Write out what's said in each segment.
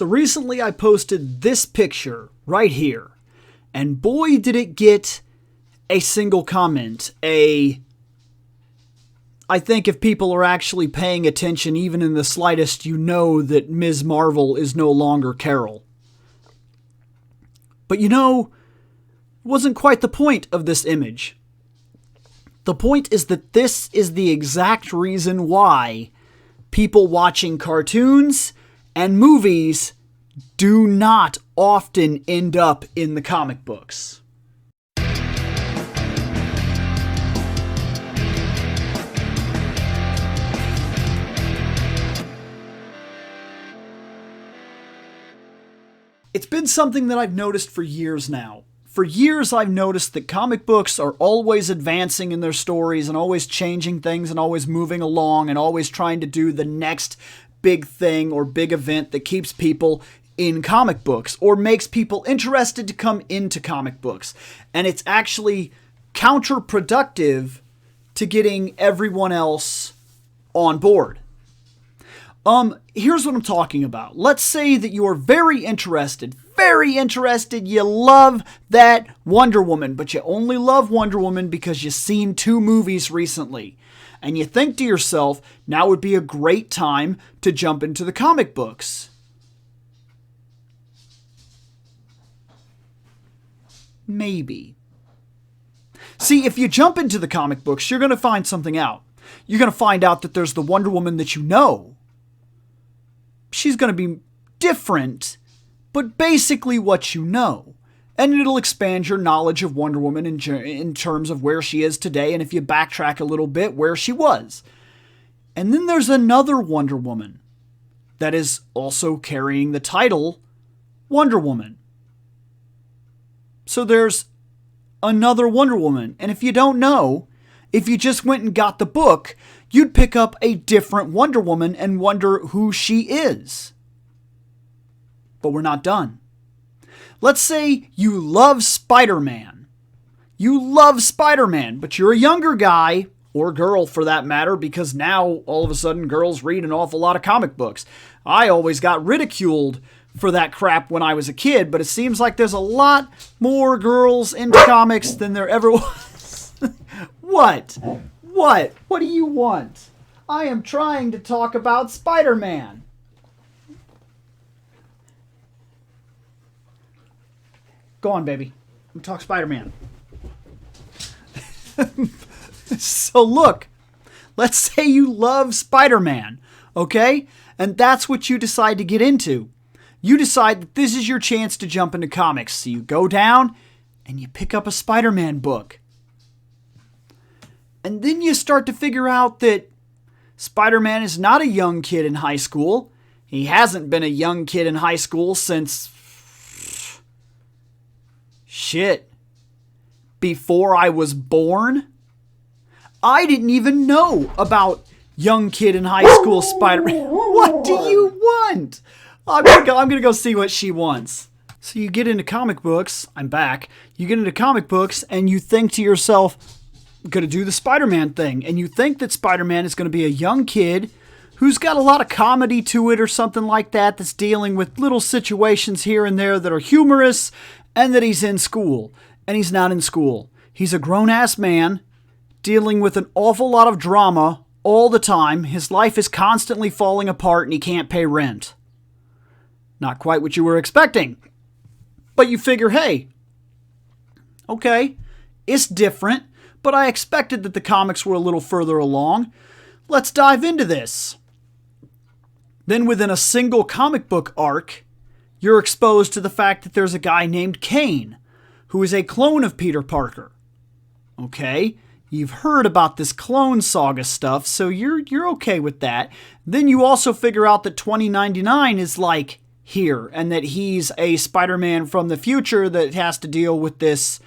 So recently I posted this picture right here, and boy did it get a single comment. I think if people are actually paying attention even in the slightest, you know that Ms. Marvel is no longer Carol. But it wasn't quite the point of this image. The point is that this is the exact reason why people watching cartoons and movies do not often end up in the comic books. It's been something that I've noticed for years now. For years, I've noticed that comic books are always advancing in their stories and always changing things and always moving along and always trying to do the next big thing or big event that keeps people in comic books or makes people interested to come into comic books. And it's actually counterproductive to getting everyone else on board. Here's what I'm talking about. Let's say that you are very interested, you love that Wonder Woman, but you only love Wonder Woman because you've seen 2 movies recently. And you think to yourself, now would be a great time to jump into the comic books. Maybe. See, if you jump into the comic books, you're going to find something out. You're going to find out that there's the Wonder Woman that you know. She's going to be different, but basically what you know. And it'll expand your knowledge of Wonder Woman in terms of where she is today, and if you backtrack a little bit, where she was. And then there's another Wonder Woman that is also carrying the title Wonder Woman. So there's another Wonder Woman. And if you don't know, if you just went and got the book, you'd pick up a different Wonder Woman and wonder who she is. But we're not done. Let's say you love Spider-Man. You love Spider-Man, but you're a younger guy, or girl for that matter, because now all of a sudden girls read an awful lot of comic books. I always got ridiculed for that crap when I was a kid, but it seems like there's a lot more girls into comics than there ever was. What? What do you want? I am trying to talk about Spider-Man. Go on, baby. I'm talk Spider-Man. So look, let's say you love Spider-Man, okay? And that's what you decide to get into. You decide that this is your chance to jump into comics. So you go down and you pick up a Spider-Man book. And then you start to figure out that Spider-Man is not a young kid in high school. He hasn't been a young kid in high school since... before I was born? I didn't even know about young kid in high school Spider-Man. What do you want? I'm gonna go see what she wants. So you get into comic books. I'm back. You get into comic books and you think to yourself, I'm gonna do the Spider-Man thing. And you think that Spider-Man is gonna be a young kid who's got a lot of comedy to it or something like that, that's dealing with little situations here and there that are humorous, and that he's in school. And he's not in school. He's a grown-ass man dealing with an awful lot of drama all the time. His life is constantly falling apart and he can't pay rent. Not quite what you were expecting. But you figure, hey, okay, it's different, but I expected that the comics were a little further along. Let's dive into this. Then within a single comic book arc, you're exposed to the fact that there's a guy named Kane, who is a clone of Peter Parker. Okay, you've heard about this clone saga stuff, so you're okay with that. Then you also figure out that 2099 is like here, and that he's a Spider-Man from the future that has to deal with this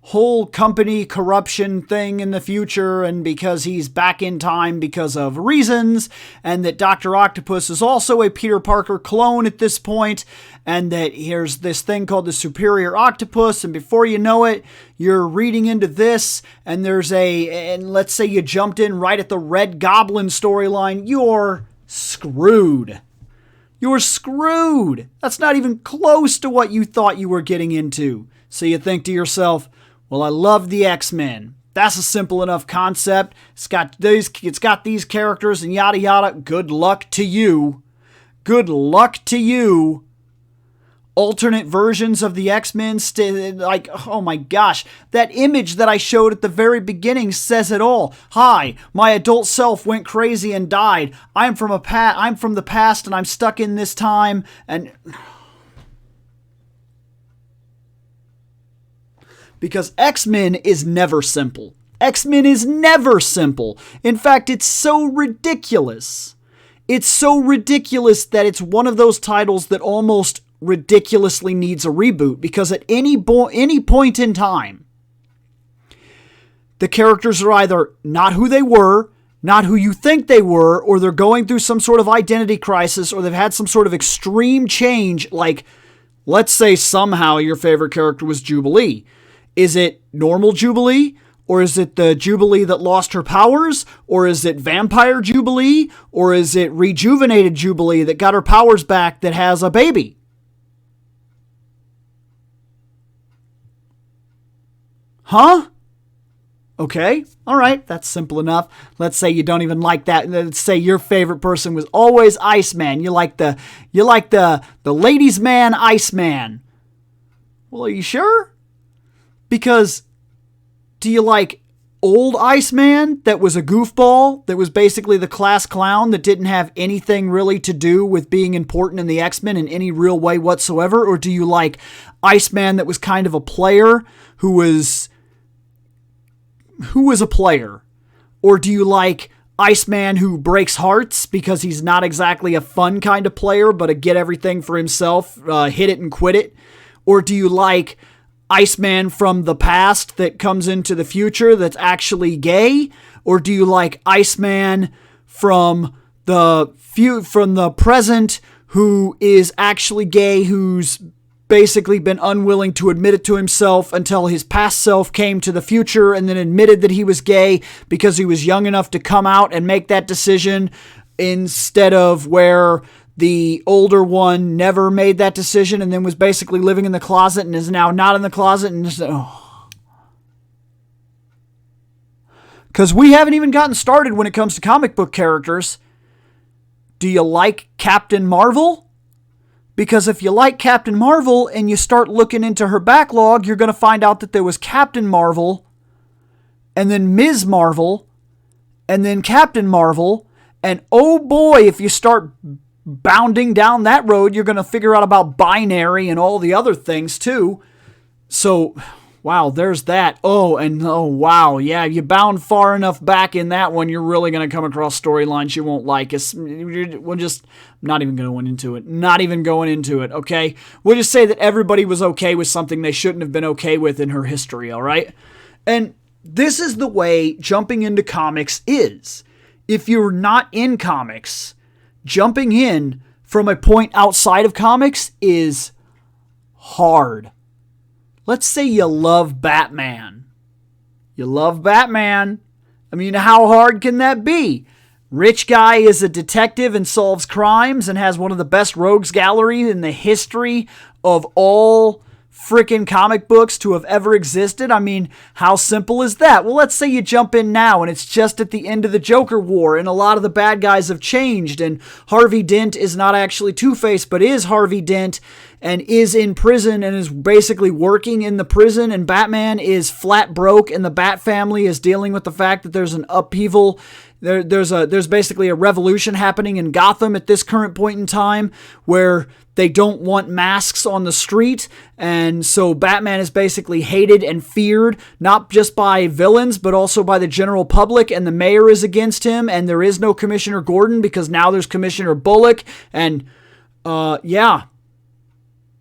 whole company corruption thing in the future, and because he's back in time because of reasons, and that Dr. Octopus is also a Peter Parker clone at this point, and that here's this thing called the Superior Octopus, and before you know it, you're reading into this, and and let's say you jumped in right at the Red Goblin storyline, you're screwed. You're screwed. That's not even close to what you thought you were getting into. So you think to yourself, well, I love the X-Men. That's a simple enough concept. It's got these characters and yada yada. Good luck to you. Good luck to you. Alternate versions of the X-Men, like, oh my gosh, that image that I showed at the very beginning says it all. Hi, my adult self went crazy and died. I'm from the past and I'm stuck in this time. And because X-Men is never simple. X-Men is never simple. In fact, it's so ridiculous. It's so ridiculous that it's one of those titles that almost ridiculously needs a reboot, because at any point in time, the characters are either not who they were, not who you think they were, or they're going through some sort of identity crisis, or they've had some sort of extreme change. Like, let's say somehow your favorite character was Jubilee. Is it normal Jubilee? Or is it the Jubilee that lost her powers? Or is it vampire Jubilee? Or is it rejuvenated Jubilee that got her powers back that has a baby? Huh? Okay. All right. That's simple enough. Let's say you don't even like that. Let's say your favorite person was always Iceman. You like the ladies' man, Iceman. Well, are you sure? Because do you like old Iceman that was a goofball, that was basically the class clown, that didn't have anything really to do with being important in the X-Men in any real way whatsoever? Or do you like Iceman that was kind of a player who was a player? Or do you like Iceman who breaks hearts because he's not exactly a fun kind of player, but a get everything for himself, hit it and quit it? Or do you like Iceman from the past that comes into the future that's actually gay? Or do you like Iceman from the present who is actually gay, who's basically been unwilling to admit it to himself until his past self came to the future and then admitted that he was gay because he was young enough to come out and make that decision, instead of where the older one never made that decision and then was basically living in the closet and is now not in the closet? And just, because we haven't even gotten started when it comes to comic book characters. Do you like Captain Marvel? Because if you like Captain Marvel and you start looking into her backlog, you're going to find out that there was Captain Marvel, and then Ms. Marvel, and then Captain Marvel. And oh boy, if you start bounding down that road, you're going to figure out about binary and all the other things too. So, wow, there's that. Oh, wow, yeah, you bound far enough back in that one, you're really going to come across storylines you won't like. We'll just, not even going into it. Not even going into it, okay? We'll just say that everybody was okay with something they shouldn't have been okay with in her history, all right? And this is the way jumping into comics is. If you're not in comics, jumping in from a point outside of comics is hard. Let's say you love Batman. You love Batman. I mean, how hard can that be? Rich guy is a detective and solves crimes and has one of the best rogues gallery in the history of all freaking comic books to have ever existed. I mean, how simple is that? Well, let's say you jump in now and it's just at the end of the Joker War and a lot of the bad guys have changed and Harvey Dent is not actually Two-Face but is Harvey Dent and is in prison and is basically working in the prison, and Batman is flat broke and the Bat family is dealing with the fact that there's an upheaval. There's basically a revolution happening in Gotham at this current point in time where they don't want masks on the street, and so Batman is basically hated and feared, not just by villains, but also by the general public, and the mayor is against him, and there is no Commissioner Gordon because now there's Commissioner Bullock, and yeah.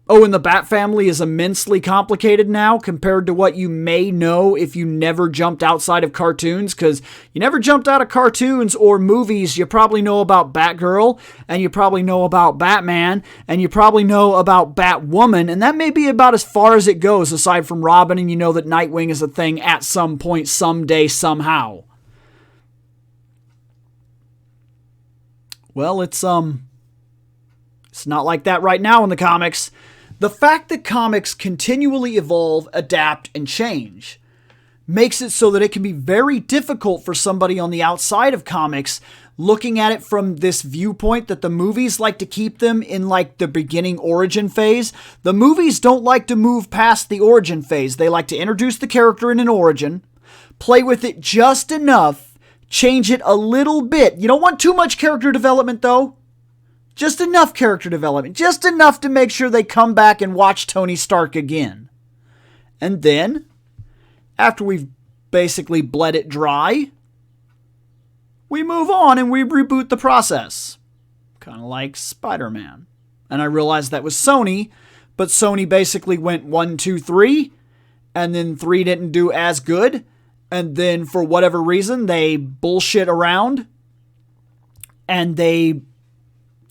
Oh, and the Bat family is immensely complicated now compared to what you may know if you never jumped outside of cartoons, because you never jumped out of cartoons or movies. You probably know about Batgirl, and you probably know about Batman, and you probably know about Batwoman, and that may be about as far as it goes, aside from Robin, and you know that Nightwing is a thing at some point, someday, somehow. Well, it's It's not like that right now in the comics. The fact that comics continually evolve, adapt, and change makes it so that it can be very difficult for somebody on the outside of comics looking at it from this viewpoint that the movies like to keep them in like the beginning origin phase. The movies don't like to move past the origin phase. They like to introduce the character in an origin, play with it just enough, change it a little bit. You don't want too much character development though. Just enough character development. Just enough to make sure they come back and watch Tony Stark again. And then, after we've basically bled it dry, we move on and we reboot the process. Kind of like Spider-Man. And I realized that was Sony, but Sony basically went 1, 2, 3, and then 3 didn't do as good, and then for whatever reason they bullshit around, and they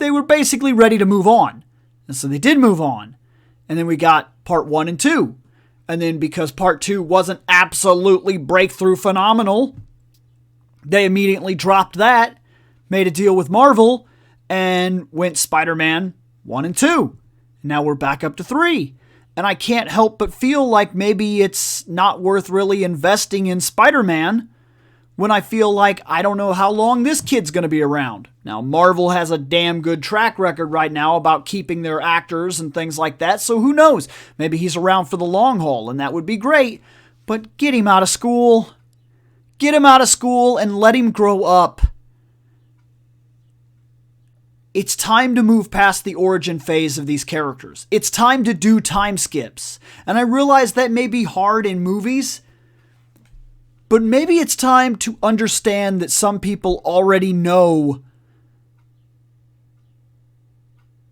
were basically ready to move on. And so they did move on. And then we got part 1 and 2. And then because part 2 wasn't absolutely breakthrough phenomenal, they immediately dropped that, made a deal with Marvel, and went Spider-Man 1 and 2. Now we're back up to 3. And I can't help but feel like maybe it's not worth really investing in Spider-Man when I feel like I don't know how long this kid's going to be around. Now, Marvel has a damn good track record right now about keeping their actors and things like that, so who knows? Maybe he's around for the long haul, and that would be great. But get him out of school. Get him out of school and let him grow up. It's time to move past the origin phase of these characters. It's time to do time skips. And I realize that may be hard in movies, but maybe it's time to understand that some people already know.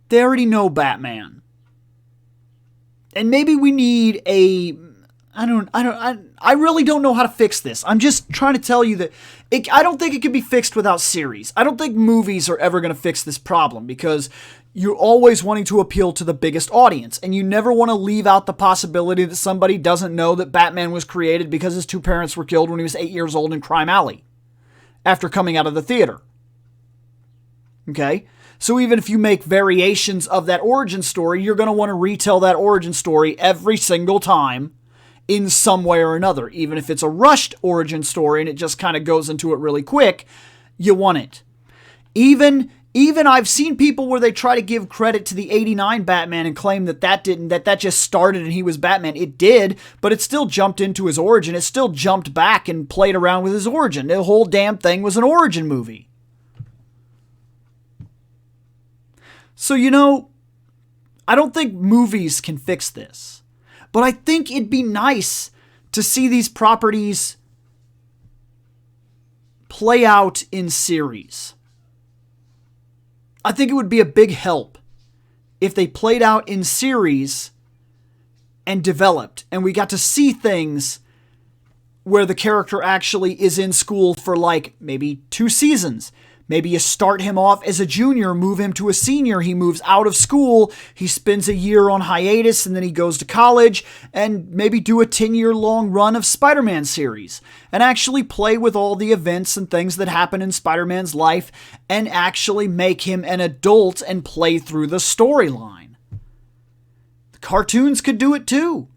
They already know Batman. And maybe we need I really don't know how to fix this. I'm just trying to tell you that I don't think it can be fixed without series. I don't think movies are ever going to fix this problem because you're always wanting to appeal to the biggest audience, and you never want to leave out the possibility that somebody doesn't know that Batman was created because his 2 parents were killed when he was 8 years old in Crime Alley after coming out of the theater. Okay? So even if you make variations of that origin story, you're going to want to retell that origin story every single time in some way or another. Even if it's a rushed origin story and it just kind of goes into it really quick, you want it. Even I've seen people where they try to give credit to the 89 Batman and claim that just started and he was Batman. It did, but it still jumped into his origin. It still jumped back and played around with his origin. The whole damn thing was an origin movie. So, I don't think movies can fix this. But I think it'd be nice to see these properties play out in series. I think it would be a big help if they played out in series and developed, and we got to see things where the character actually is in school for like maybe 2 seasons. Maybe you start him off as a junior, move him to a senior. He moves out of school. He spends a year on hiatus and then he goes to college, and maybe do a 10-year-long run of Spider-Man series and actually play with all the events and things that happen in Spider-Man's life and actually make him an adult and play through the storyline. The cartoons could do it too.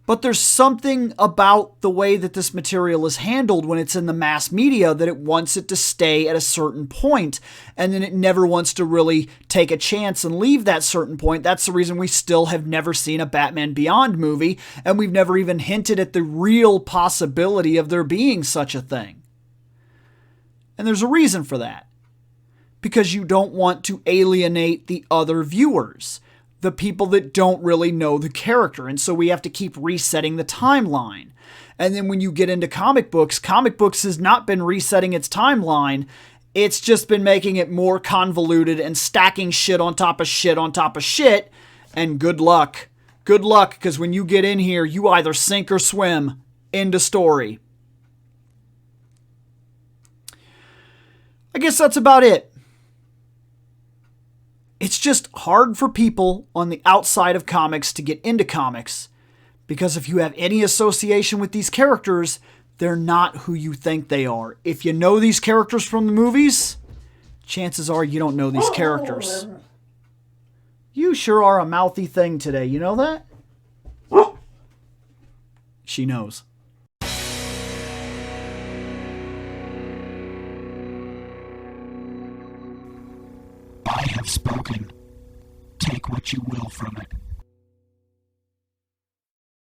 But there's something about the way that this material is handled when it's in the mass media that it wants it to stay at a certain point, and then it never wants to really take a chance and leave that certain point. That's the reason we still have never seen a Batman Beyond movie, and we've never even hinted at the real possibility of there being such a thing. And there's a reason for that. Because you don't want to alienate the other viewers, the people that don't really know the character. And so we have to keep resetting the timeline. And then when you get into comic books has not been resetting its timeline. It's just been making it more convoluted and stacking shit on top of shit on top of shit. And good luck. Good luck, because when you get in here, you either sink or swim. End of story. I guess that's about it. It's just hard for people on the outside of comics to get into comics, because if you have any association with these characters, they're not who you think they are. If you know these characters from the movies, chances are you don't know these characters. You sure are a mouthy thing today, you know that? She knows. I have spoken.